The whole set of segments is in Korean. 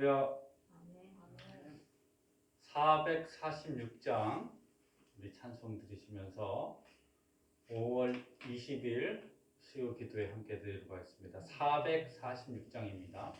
할렐루야. 446장 우리 찬송 들으시면서 5월 20일 수요 기도에 함께 드리도록 하겠습니다. 446장입니다.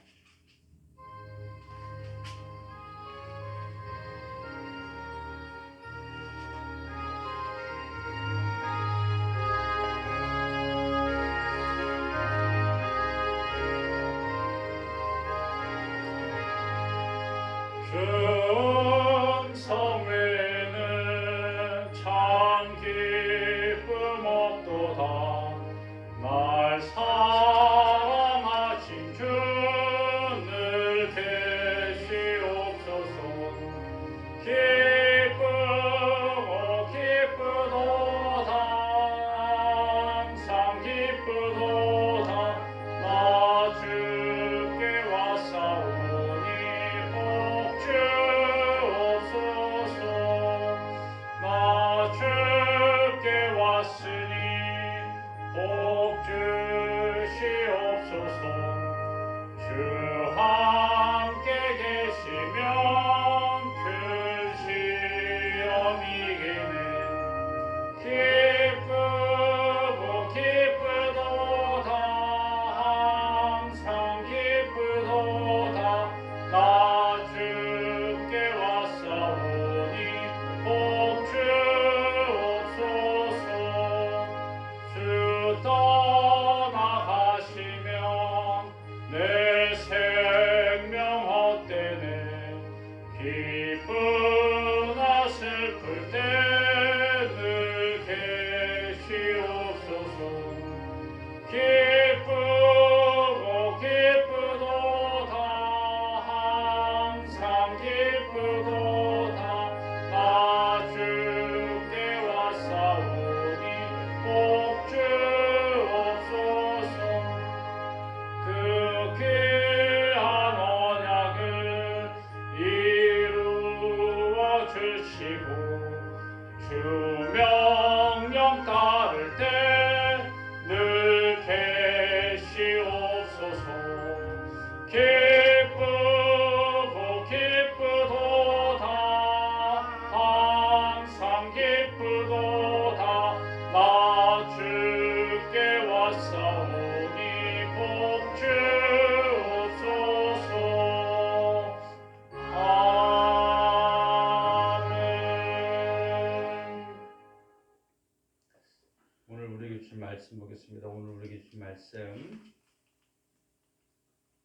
말씀 보겠습니다. 오늘 우리에게 주신 말씀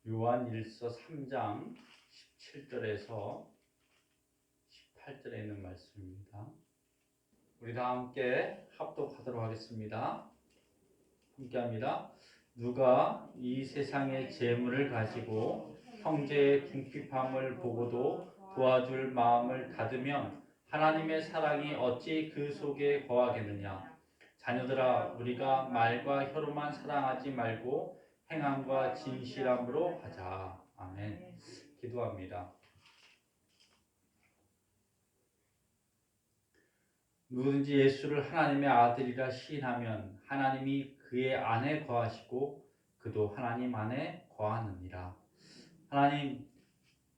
요한일서 3장 17절에서 18절에 있는 말씀입니다. 우리 다 함께 합독하도록 하겠습니다. 함께합니다. 누가 이 세상의 재물을 가지고 형제의 궁핍함을 보고도 도와줄 마음을 닫으면 하나님의 사랑이 어찌 그 속에 거하겠느냐. 자녀들아, 우리가 말과 혀로만 사랑하지 말고 행함과 진실함으로 하자. 아멘. 기도합니다. 누구든지 예수를 하나님의 아들이라 시인하면 하나님이 그의 안에 거하시고 그도 하나님 안에 거하느니라. 하나님,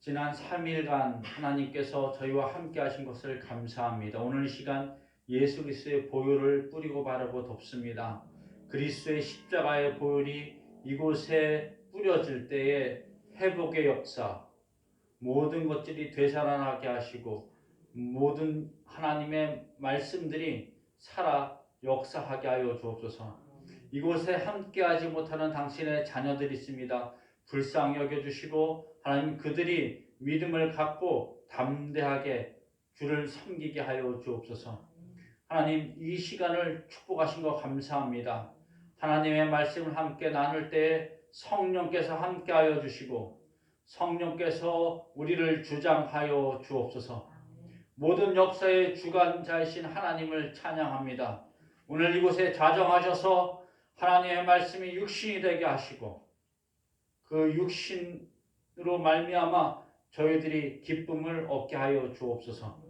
지난 3일간 하나님께서 저희와 함께 하신 것을 감사합니다. 오늘 이 시간 예수 그리스도의 보혈을 뿌리고 바르고 덮습니다. 그리스도의 십자가의 보혈이 이곳에 뿌려질 때에 회복의 역사, 모든 것들이 되살아나게 하시고 모든 하나님의 말씀들이 살아 역사하게 하여 주옵소서. 이곳에 함께하지 못하는 당신의 자녀들이 있습니다. 불쌍히 여겨주시고 하나님 그들이 믿음을 갖고 담대하게 주를 섬기게 하여 주옵소서. 하나님, 이 시간을 축복하신 것 감사합니다. 하나님의 말씀을 함께 나눌 때 성령께서 함께하여 주시고 성령께서 우리를 주장하여 주옵소서. 모든 역사의 주관자이신 하나님을 찬양합니다. 오늘 이곳에 자정하셔서 하나님의 말씀이 육신이 되게 하시고 그 육신으로 말미암아 저희들이 기쁨을 얻게 하여 주옵소서.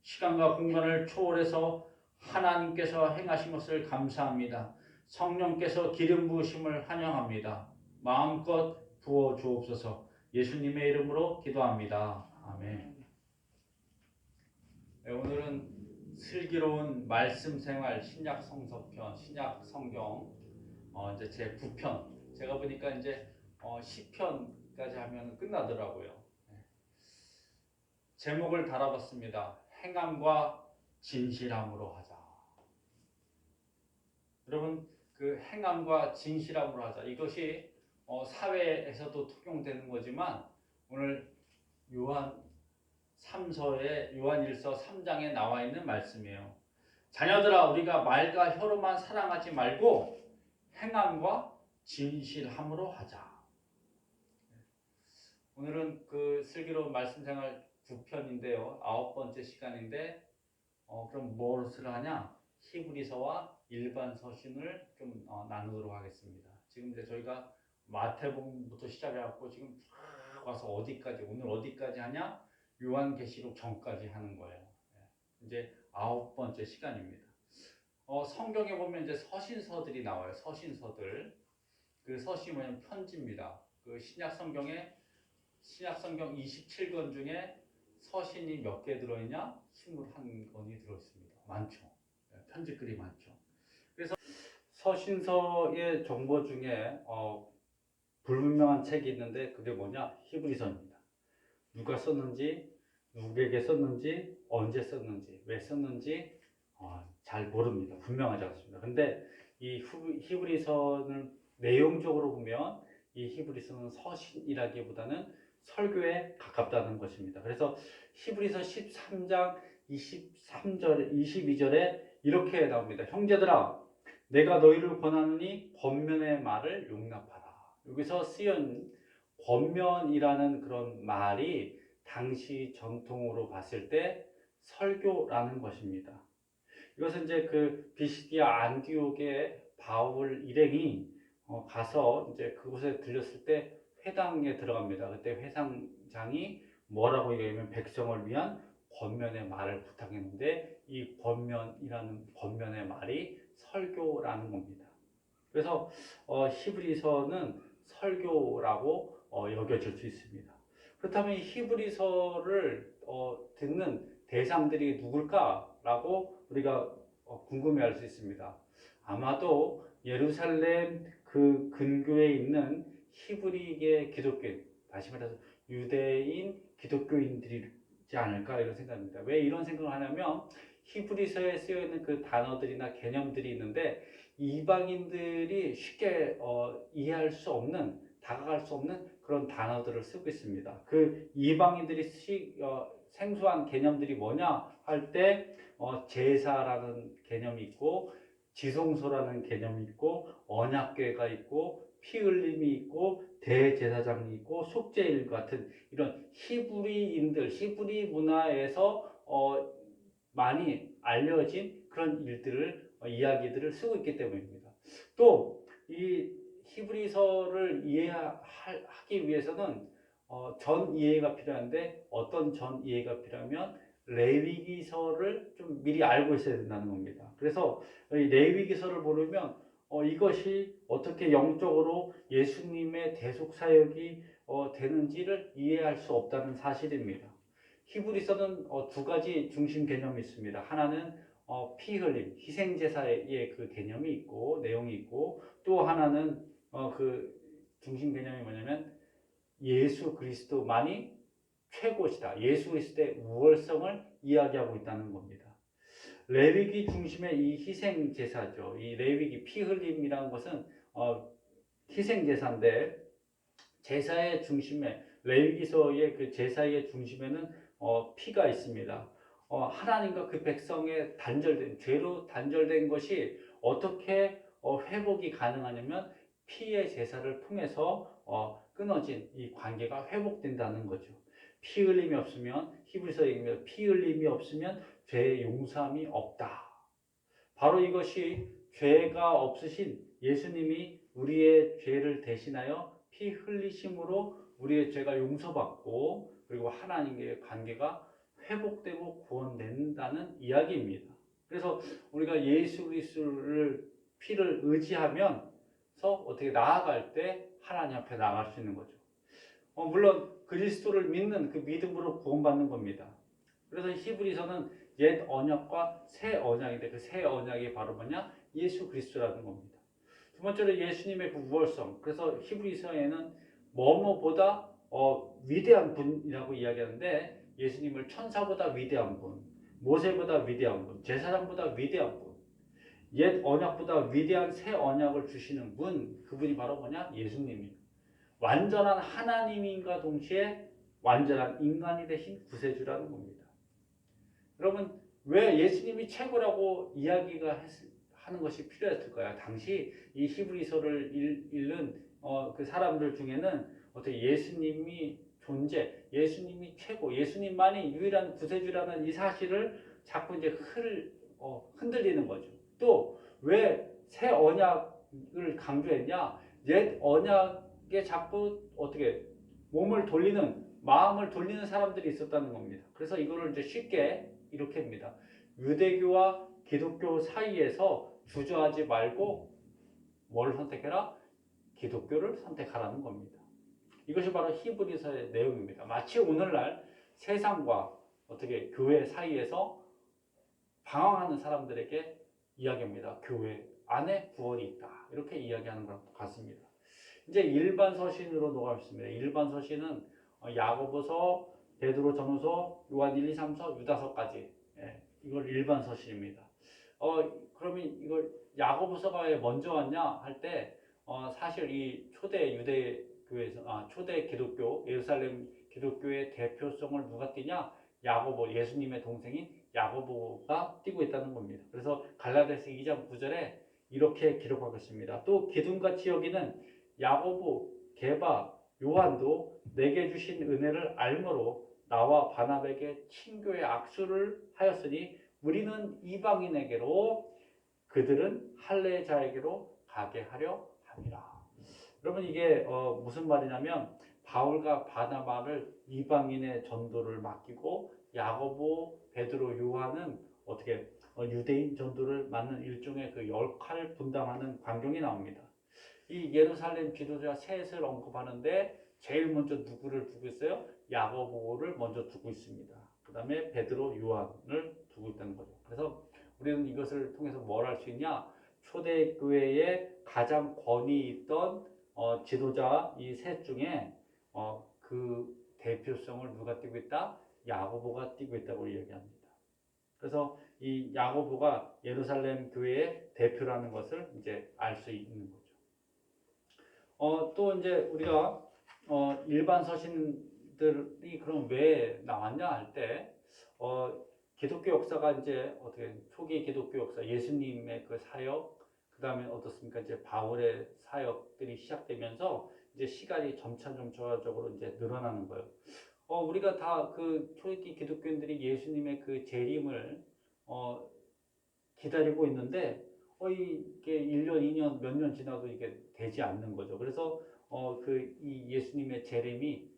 시간과 공간을 초월해서 하나님께서 행하신 것을 감사합니다. 성령께서 기름 부으심을 환영합니다. 마음껏 부어 주옵소서. 예수님의 이름으로 기도합니다. 아멘. 네, 오늘은 슬기로운 말씀 생활 신약 성서편, 신약 성경 이제 제 9편. 제가 보니까 이제 10편까지 하면 끝나더라고요. 네. 제목을 달아봤습니다. 행함과 진실함으로 하자. 여러분, 그 행함과 진실함으로 하자. 이것이 사회에서도 통용되는 거지만 오늘 요한 3서의 요한일서 3장에 나와 있는 말씀이에요. 자녀들아, 우리가 말과 혀로만 사랑하지 말고 행함과 진실함으로 하자. 오늘은 그 슬기로운 말씀 생활 9편인데요. 9번째 시간인데 그럼 무엇을 하냐? 히브리서와 일반 서신을 좀 나누도록 하겠습니다. 지금 이제 저희가 마태복음부터 시작해갖고 지금 쭉 와서 어디까지, 오늘 어디까지 하냐? 요한계시록 전까지 하는 거예요. 이제 9번째 시간입니다. 성경에 보면 이제 서신서들이 나와요. 서신서들. 그 서신이 뭐냐면 편지입니다. 그 신약 성경 27권 중에 서신이 몇 개 들어있냐? 21권이 들어있습니다. 많죠. 편지글이 많죠. 그래서 서신서의 정보 중에 불분명한 책이 있는데 그게 뭐냐? 히브리서입니다. 누가 썼는지, 누구에게 썼는지, 언제 썼는지, 왜 썼는지 잘 모릅니다. 분명하지 않습니다. 근데 이 히브리서는 내용적으로 보면 이 히브리서는 서신이라기보다는 설교에 가깝다는 것입니다. 그래서 히브리서 13장 23절, 22절에 이렇게 나옵니다. 형제들아, 내가 너희를 권하노니 권면의 말을 용납하라. 여기서 쓰인 권면이라는 그런 말이 당시 전통으로 봤을 때 설교라는 것입니다. 이것은 이제 그 비시디아 안디옥의 바울 일행이 가서 이제 그곳에 들렸을 때 회당에 들어갑니다. 그때 회상장이 뭐라고 얘기하면 백성을 위한 권면의 말을 부탁했는데 이 권면이라는 권면의 말이 설교라는 겁니다. 그래서 히브리서는 설교라고 여겨질 수 있습니다. 그렇다면 이 히브리서를 듣는 대상들이 누굴까라고 우리가 궁금해할 수 있습니다. 아마도 예루살렘 그 근교에 있는 히브리계 기독교인, 다시 말해서 유대인 기독교인들이지 않을까 이런 생각입니다. 왜 이런 생각을 하냐면 히브리서에 쓰여 있는 그 단어들이나 개념들이 있는데 이방인들이 쉽게 이해할 수 없는, 다가갈 수 없는 그런 단어들을 쓰고 있습니다. 그 이방인들이 생소한 개념들이 뭐냐 할 때 제사라는 개념이 있고 지성소라는 개념이 있고 언약궤가 있고 피 흘림이 있고 대제사장이 있고 속죄일 같은 이런 히브리 문화에서 많이 알려진 그런 일들을 이야기들을 쓰고 있기 때문입니다. 또 이 히브리서를 이해하기 위해서는 전 이해가 필요한데 어떤 전 이해가 필요하면 레위기서를 좀 미리 알고 있어야 된다는 겁니다. 그래서 이 레위기서를 모르면 이것이 어떻게 영적으로 예수님의 대속 사역이 되는지를 이해할 수 없다는 사실입니다. 히브리서는 두 가지 중심 개념이 있습니다. 하나는 피 흘림, 희생 제사의 그 개념이 있고 내용이 있고 또 하나는 그 중심 개념이 뭐냐면 예수 그리스도만이 최고시다. 예수 그리스도의 우월성을 이야기하고 있다는 겁니다. 레위기 중심의 이 희생 제사죠. 이 레위기 피 흘림이라는 것은 희생 제사인데 제사의 중심에 레위기서의 그 제사의 중심에는 피가 있습니다. 하나님과 그 백성의 죄로 단절된 것이 어떻게 회복이 가능하냐면 피의 제사를 통해서 끊어진 이 관계가 회복된다는 거죠. 피 흘림이 없으면 히브리서 얘기입니다. 피 흘림이 없으면 죄의 용서함이 없다. 바로 이것이 죄가 없으신 예수님이 우리의 죄를 대신하여 피 흘리심으로 우리의 죄가 용서받고 그리고 하나님과의 관계가 회복되고 구원된다는 이야기입니다. 그래서 우리가 예수 그리스도를 피를 의지하면서 어떻게 나아갈 때 하나님 앞에 나아갈 수 있는 거죠. 물론 그리스도를 믿는 그 믿음으로 구원받는 겁니다. 그래서 히브리서는 옛 언약과 새 언약인데 그 새 언약이 바로 뭐냐? 예수 그리스도라는 겁니다. 두 번째로 예수님의 그 우월성. 그래서 히브리서에는 뭐뭐보다 위대한 분이라고 이야기하는데 예수님을 천사보다 위대한 분, 모세보다 위대한 분, 제사장보다 위대한 분, 옛 언약보다 위대한 새 언약을 주시는 분, 그분이 바로 뭐냐? 예수님입니다. 완전한 하나님인과 동시에 완전한 인간이 되신 구세주라는 겁니다. 여러분, 왜 예수님이 최고라고 하는 것이 필요했을까요? 당시 이 히브리서를 읽는 그 사람들 중에는 어떻게 예수님이 예수님이 최고, 예수님만이 유일한 구세주라는 이 사실을 자꾸 이제 흔들리는 거죠. 또 왜 새 언약을 강조했냐? 옛 언약에 자꾸 어떻게 마음을 돌리는 사람들이 있었다는 겁니다. 그래서 이거를 이제 쉽게 이렇게 합니다. 유대교와 기독교 사이에서 주저하지 말고 뭘 선택해라? 기독교를 선택하라는 겁니다. 이것이 바로 히브리서의 내용입니다. 마치 오늘날 세상과 어떻게 교회 사이에서 방황하는 사람들에게 이야기합니다. 교회 안에 구원이 있다. 이렇게 이야기하는 것 같습니다. 이제 일반 서신으로 넘어가겠습니다. 일반 서신은 야고보서, 베드로 전후서, 요한 1, 2, 3서, 유다서까지 이걸 일반 서신입니다. 그러면 이걸 야고보서가 왜 먼저 왔냐 할 때 사실 이 초대 유대교에서 초대 기독교 예루살렘 기독교의 대표성을 누가 띠냐? 야고보, 예수님의 동생인 야고보가 띠고 있다는 겁니다. 그래서 갈라디아서 2장 9절에 이렇게 기록하고 있습니다. 또 기둥같이 여기는 야고보, 게바, 요한도 내게 주신 은혜를 알므로 나와 바나바에게 친교의 악수를 하였으니 우리는 이방인에게로 그들은 할례자에게로 가게 하려 함이라. 여러분 이게 무슨 말이냐면 바울과 바나바를 이방인의 전도를 맡기고 야고보, 베드로, 요한은 어떻게 유대인 전도를 맡는 일종의 그 역할을 분담하는 광경이 나옵니다. 이 예루살렘 지도자 셋을 언급하는데 제일 먼저 누구를 두고 있어요? 야고보를 먼저 두고 있습니다. 그 다음에 베드로, 요한을 두고 있다는 거죠. 그래서 우리는 이것을 통해서 뭘 할 수 있냐? 초대교회에 가장 권위 있던 지도자 이 셋 중에 그 대표성을 누가 띠고 있다? 야고보가 띠고 있다고 이야기합니다. 그래서 이 야고보가 예루살렘 교회의 대표라는 것을 이제 알 수 있는 거죠. 또 이제 우리가 일반 서신들이 그럼 왜 나왔냐 할 때 기독교 역사가 이제 어떻게 초기 기독교 역사 예수님의 그 사역 그다음에 어떻습니까? 이제 바울의 사역들이 시작되면서 이제 시간이 점차적으로 이제 늘어나는 거예요. 우리가 다 그 초기 기독교인들이 예수님의 그 재림을 기다리고 있는데 이게 1년, 2년, 몇 년 지나도 이게 되지 않는 거죠. 그래서 이 예수님의 재림이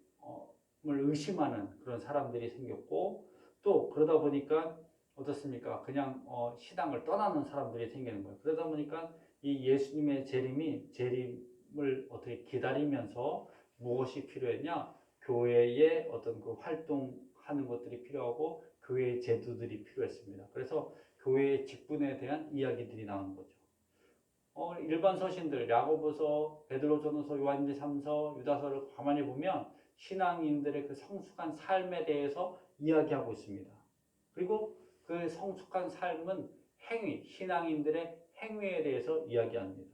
을 의심하는 그런 사람들이 생겼고 또 그러다 보니까 어떻습니까? 그냥 신앙을 떠나는 사람들이 생기는 거예요. 그러다 보니까 이 예수님의 재림을 어떻게 기다리면서 무엇이 필요했냐? 교회의 어떤 그 활동하는 것들이 필요하고 교회의 제도들이 필요했습니다. 그래서 교회의 직분에 대한 이야기들이 나오는 거죠. 일반 서신들, 야고보서, 베드로전후서, 요한일서 3서, 유다서를 가만히 보면 신앙인들의 그 성숙한 삶에 대해서 이야기하고 있습니다. 그리고 그 성숙한 삶은 신앙인들의 행위에 대해서 이야기합니다.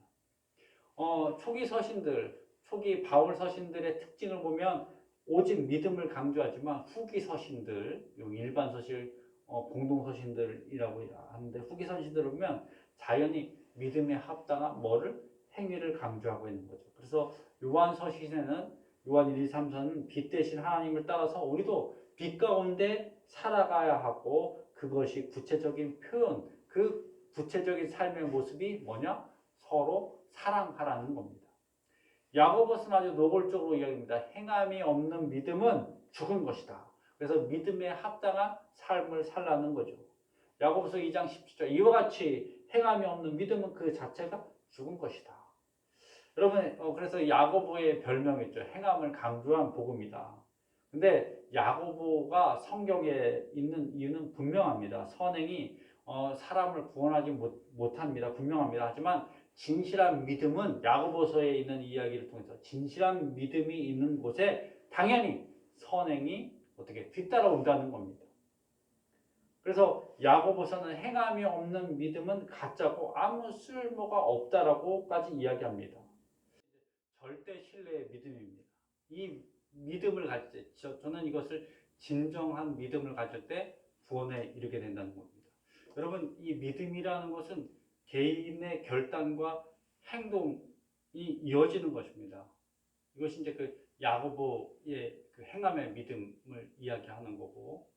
초기 바울 서신들의 특징을 보면 오직 믿음을 강조하지만 후기 서신들, 일반 서신, 공동 서신들이라고 하는데 후기 서신들을 보면 자연히 믿음에 합당한 행위를 강조하고 있는 거죠. 그래서 요한 서신에는 요한 1, 2, 3서는 빛 대신 하나님을 따라서 우리도 빛 가운데 살아가야 하고 그것이 구체적인 표현, 그 구체적인 삶의 모습이 뭐냐? 서로 사랑하라는 겁니다. 야고보서는 아주 노골적으로 이야기합니다. 행함이 없는 믿음은 죽은 것이다. 그래서 믿음에 합당한 삶을 살라는 거죠. 야고보서 2장 17절 이와 같이 행함이 없는 믿음은 그 자체가 죽은 것이다. 여러분, 그래서 야고보의 별명이죠. 행함을 강조한 복음이다. 근데 야고보가 성경에 있는 이유는 분명합니다. 선행이 사람을 구원하지 못합니다. 분명합니다. 하지만 진실한 믿음은 야고보서에 있는 이야기를 통해서 진실한 믿음이 있는 곳에 당연히 선행이 어떻게 뒤따라온다는 겁니다. 그래서 야고보서는 행함이 없는 믿음은 가짜고 아무 쓸모가 없다라고까지 이야기합니다. 절대 신뢰의 믿음입니다. 이 믿음을 가질 때, 저는 이것을 진정한 믿음을 가질 때 구원에 이르게 된다는 겁니다. 여러분, 이 믿음이라는 것은 개인의 결단과 행동이 이어지는 것입니다. 이것이 이제 그 야고보의 그 행함의 믿음을 이야기하는 거고,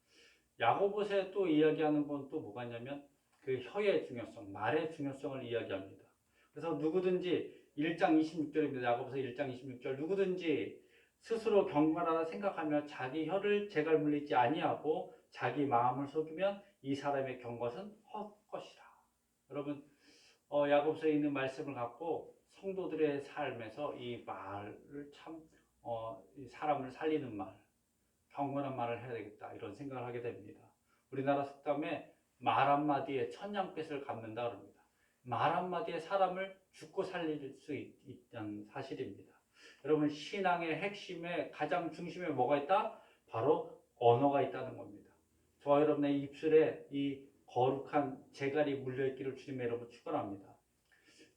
야고보서에 또 이야기하는 건 또 뭐가 있냐면 그 혀의 중요성, 말의 중요성을 이야기합니다. 그래서 누구든지 1장 26절입니다. 야고보서 1장 26절 누구든지 스스로 경건하다 생각하며 자기 혀를 재갈 물리지 아니하고 자기 마음을 속이면 이 사람의 경것은 헛것이라. 여러분, 야고보서에 있는 말씀을 갖고 성도들의 삶에서 이 말을 참 사람을 살리는 말, 경건한 말을 해야 되겠다 이런 생각을 하게 됩니다. 우리나라 속담에 말 한마디에 천냥빚을 갚는다 그럽니다. 말 한마디에 사람을 죽고 살릴 수 있다는 사실입니다. 여러분, 신앙의 핵심에 가장 중심에 뭐가 있다? 바로 언어가 있다는 겁니다. 저와 여러분의 입술에 이 거룩한 재갈이 물려있기를 주님의 이름으로 축원합니다.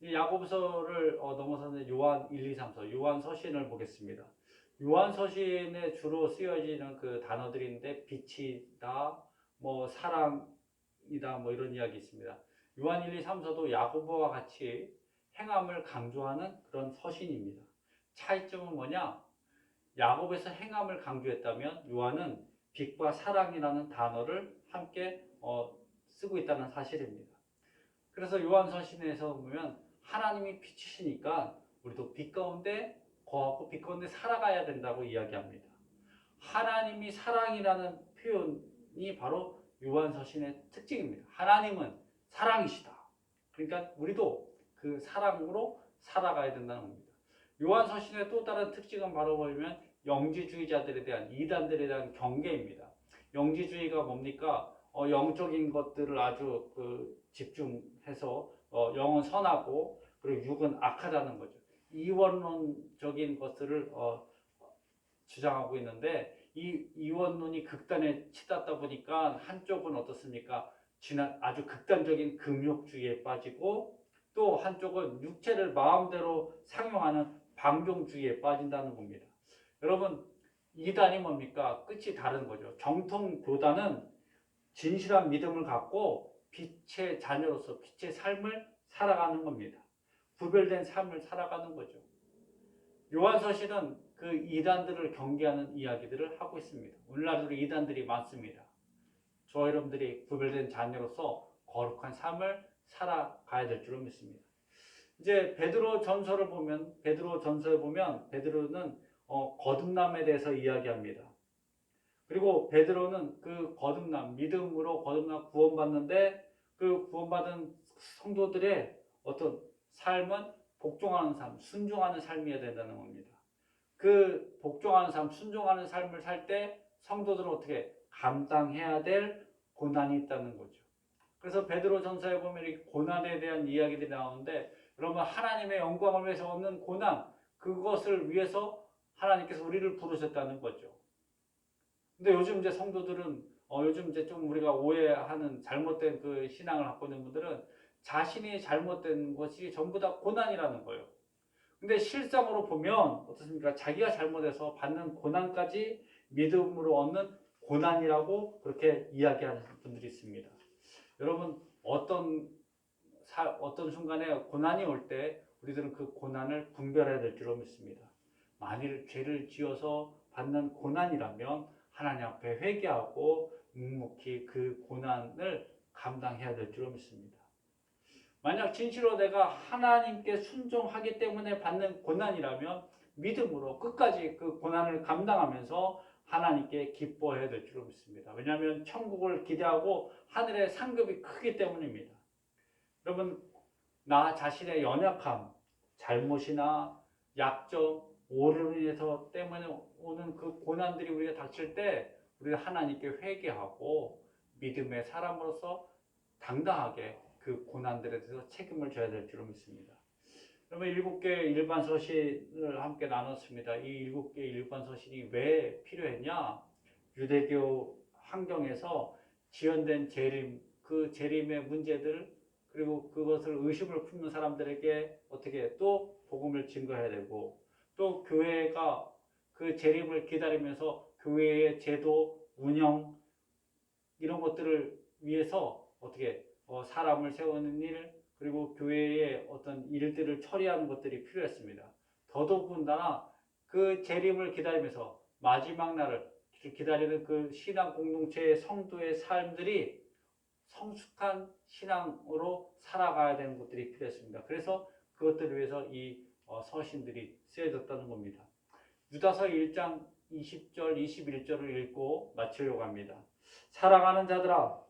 야고보서를 넘어서는 요한 1, 2, 3서 요한 서신을 보겠습니다. 요한 서신에 주로 쓰여지는 그 단어들인데 빛이다, 뭐 사랑이다, 뭐 이런 이야기 있습니다. 요한 1, 2, 3서도 야고보와 같이 행함을 강조하는 그런 서신입니다. 차이점은 뭐냐? 야고보에서 행함을 강조했다면 요한은 빛과 사랑이라는 단어를 함께 쓰고 있다는 사실입니다. 그래서 요한 서신에서 보면 하나님이 빛이시니까 우리도 빛 가운데 거하고 빛 가운데 살아가야 된다고 이야기합니다. 하나님이 사랑이라는 표현이 바로 요한서신의 특징입니다. 하나님은 사랑이시다. 그러니까 우리도 그 사랑으로 살아가야 된다는 겁니다. 요한서신의 또 다른 특징은 바로 보면 영지주의자들에 대한 이단들에 대한 경계입니다. 영지주의가 뭡니까? 영적인 것들을 아주 집중해서 영은 선하고 그리고 육은 악하다는 거죠. 이원론적인 것들을 주장하고 있는데 이 이원론이 극단에 치닫다 보니까 한쪽은 어떻습니까? 아주 극단적인 금욕주의에 빠지고 또 한쪽은 육체를 마음대로 상용하는 방종주의에 빠진다는 겁니다. 여러분, 이단이 뭡니까? 끝이 다른 거죠. 정통 교단은 진실한 믿음을 갖고 빛의 자녀로서 빛의 삶을 살아가는 겁니다. 구별된 삶을 살아가는 거죠. 요한서신은 그 이단들을 경계하는 이야기들을 하고 있습니다. 오늘날도 이단들이 많습니다. 저와 여러분들이 구별된 자녀로서 거룩한 삶을 살아가야 될 줄로 믿습니다. 이제 베드로 전서에 보면 베드로는 거듭남에 대해서 이야기합니다. 그리고 베드로는 그 거듭남, 믿음으로 거듭남 구원받는데 그 구원받은 성도들의 어떤 삶은 복종하는 삶, 순종하는 삶이어야 된다는 겁니다. 그 복종하는 삶, 순종하는 삶을 살 때 성도들은 어떻게 감당해야 될 고난이 있다는 거죠. 그래서 베드로 전서에 보면 이 고난에 대한 이야기들이 나오는데 여러분, 하나님의 영광을 위해서 얻는 고난, 그것을 위해서 하나님께서 우리를 부르셨다는 거죠. 근데 요즘 이제 성도들은 요즘 이제 좀 우리가 오해하는 잘못된 그 신앙을 갖고 있는 분들은 자신이 잘못된 것이 전부 다 고난이라는 거예요. 근데 실상으로 보면 어떻습니까? 자기가 잘못해서 받는 고난까지 믿음으로 얻는 고난이라고 그렇게 이야기하는 분들이 있습니다. 여러분, 어떤 순간에 고난이 올 때 우리들은 그 고난을 분별해야 될 줄로 믿습니다. 만일 죄를 지어서 받는 고난이라면 하나님 앞에 회개하고 묵묵히 그 고난을 감당해야 될 줄로 믿습니다. 만약 진실로 내가 하나님께 순종하기 때문에 받는 고난이라면 믿음으로 끝까지 그 고난을 감당하면서 하나님께 기뻐해야 될 줄로 믿습니다. 왜냐하면 천국을 기대하고 하늘의 상급이 크기 때문입니다. 여러분, 나 자신의 연약함, 잘못이나 약점, 오류로 인해서 때문에 오는 그 고난들이 우리가 닥칠 때 우리가 하나님께 회개하고 믿음의 사람으로서 당당하게 그 고난들에 대해서 책임을 져야 될 줄로 믿습니다. 그러면 7개 일반 서신을 함께 나눴습니다. 이 7개 일반 서신이 왜 필요했냐? 유대교 환경에서 지연된 재림, 그 재림의 문제들, 그리고 그것을 의심을 품는 사람들에게 어떻게 또 복음을 증거해야 되고, 또 교회가 그 재림을 기다리면서 교회의 제도, 운영, 이런 것들을 위해서 어떻게 사람을 세우는 일, 그리고 교회의 어떤 일들을 처리하는 것들이 필요했습니다. 더더군다나 그 재림을 기다리면서 마지막 날을 기다리는 그 신앙 공동체의 성도의 삶들이 성숙한 신앙으로 살아가야 되는 것들이 필요했습니다. 그래서 그것들을 위해서 이 서신들이 쓰여졌다는 겁니다. 유다서 1장 20절, 21절을 읽고 마치려고 합니다. 사랑하는 자들아,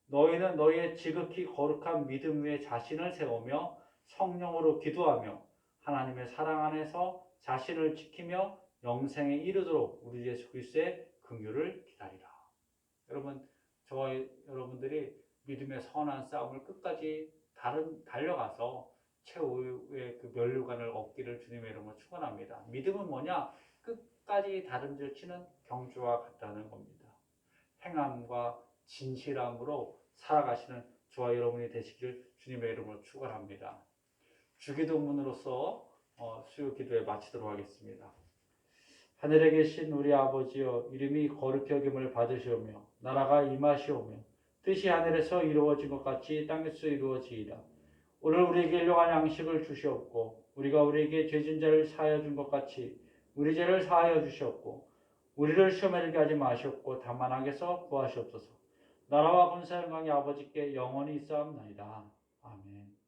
너희는 너희의 지극히 거룩한 믿음 위에 자신을 세우며 성령으로 기도하며 하나님의 사랑 안에서 자신을 지키며 영생에 이르도록 우리 예수 그리스도의 긍휼을 기다리라. 여러분, 저와 여러분들이 믿음의 선한 싸움을 끝까지 달려가서 최후의 그 면류관을 얻기를 주님의 이름으로 축원합니다. 믿음은 뭐냐? 끝까지 다름질 치는 경주와 같다는 겁니다. 행함과 진실함으로 살아가시는 저와 여러분이 되시길 주님의 이름으로 축원합니다. 주기도문으로서 수요 기도에 마치도록 하겠습니다. 하늘에 계신 우리 아버지여, 이름이 거룩히 여김을 받으시오며 나라가 임하시오며 뜻이 하늘에서 이루어진 것 같이 땅에서 이루어지이다. 오늘 우리에게 일용할 양식을 주시옵고 우리가 우리에게 죄진 자를 사하여 준 것 같이 우리 죄를 사하여 주시옵고 우리를 시험에 들게 하지 마시옵고 다만 악에서 구하시옵소서. 나라와 권세 영광이 아버지께 영원히 있사옵나이다. 아멘.